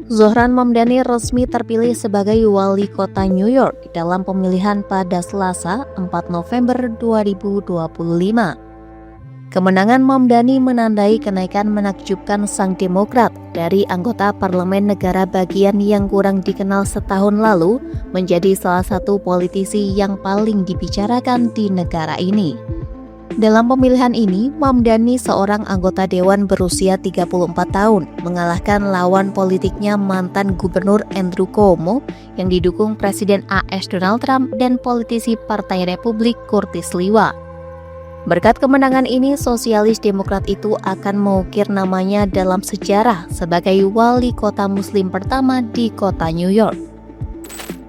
Zohran Mamdani resmi terpilih sebagai wali kota New York dalam pemilihan pada Selasa 4 November 2025. Kemenangan Mamdani menandai kenaikan menakjubkan sang Demokrat dari anggota parlemen negara bagian yang kurang dikenal setahun lalu menjadi salah satu politisi yang paling dibicarakan di negara ini. Dalam pemilihan ini, Mamdani, seorang anggota dewan berusia 34 tahun, mengalahkan lawan politiknya mantan gubernur Andrew Cuomo yang didukung Presiden AS Donald Trump dan politisi Partai Republik Curtis Sliwa. Berkat kemenangan ini, sosialis Demokrat itu akan mengukir namanya dalam sejarah sebagai wali kota muslim pertama di kota New York.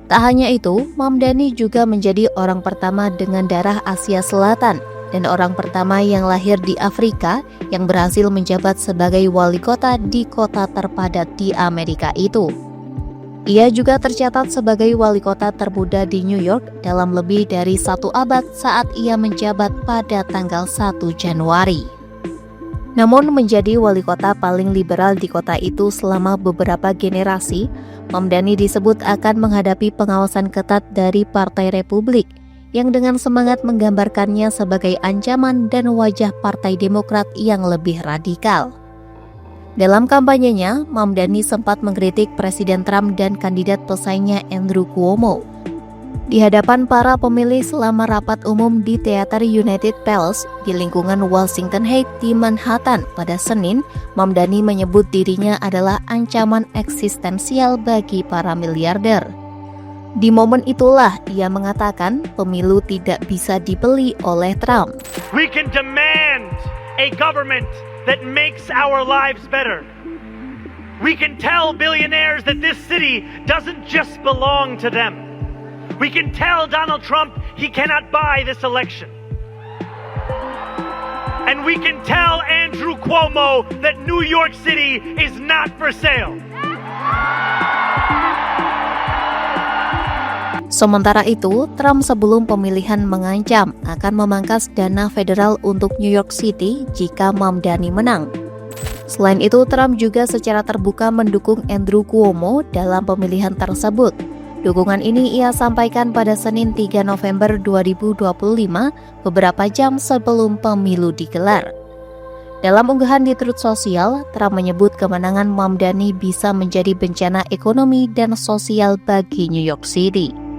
Tak hanya itu, Mamdani juga menjadi orang pertama dengan darah Asia Selatan dan orang pertama yang lahir di Afrika yang berhasil menjabat sebagai wali kota di kota terpadat di Amerika itu. Ia juga tercatat sebagai wali kota termuda di New York dalam lebih dari 1 abad saat ia menjabat pada tanggal 1 Januari. Namun menjadi wali kota paling liberal di kota itu selama beberapa generasi, Mamdani disebut akan menghadapi pengawasan ketat dari Partai Republik yang dengan semangat menggambarkannya sebagai ancaman dan wajah Partai Demokrat yang lebih radikal. Dalam kampanyenya, Mamdani sempat mengkritik Presiden Trump dan kandidat pesaingnya Andrew Cuomo. Di hadapan para pemilih selama rapat umum di Teater United Palace di lingkungan Washington Heights di Manhattan pada Senin, Mamdani menyebut dirinya adalah ancaman eksistensial bagi para miliarder. Di momen itulah ia mengatakan pemilu tidak bisa dibeli oleh Trump. We can demand a government that makes our lives better. We can tell billionaires that this city doesn't just belong to them. We can tell Donald Trump he cannot buy this election. And we can tell Andrew Cuomo that New York City is not for sale. Sementara itu, Trump sebelum pemilihan mengancam akan memangkas dana federal untuk New York City jika Mamdani menang. Selain itu, Trump juga secara terbuka mendukung Andrew Cuomo dalam pemilihan tersebut. Dukungan ini ia sampaikan pada Senin 3 November 2025, beberapa jam sebelum pemilu digelar. Dalam unggahan di Truth Social, Trump menyebut kemenangan Mamdani bisa menjadi bencana ekonomi dan sosial bagi New York City.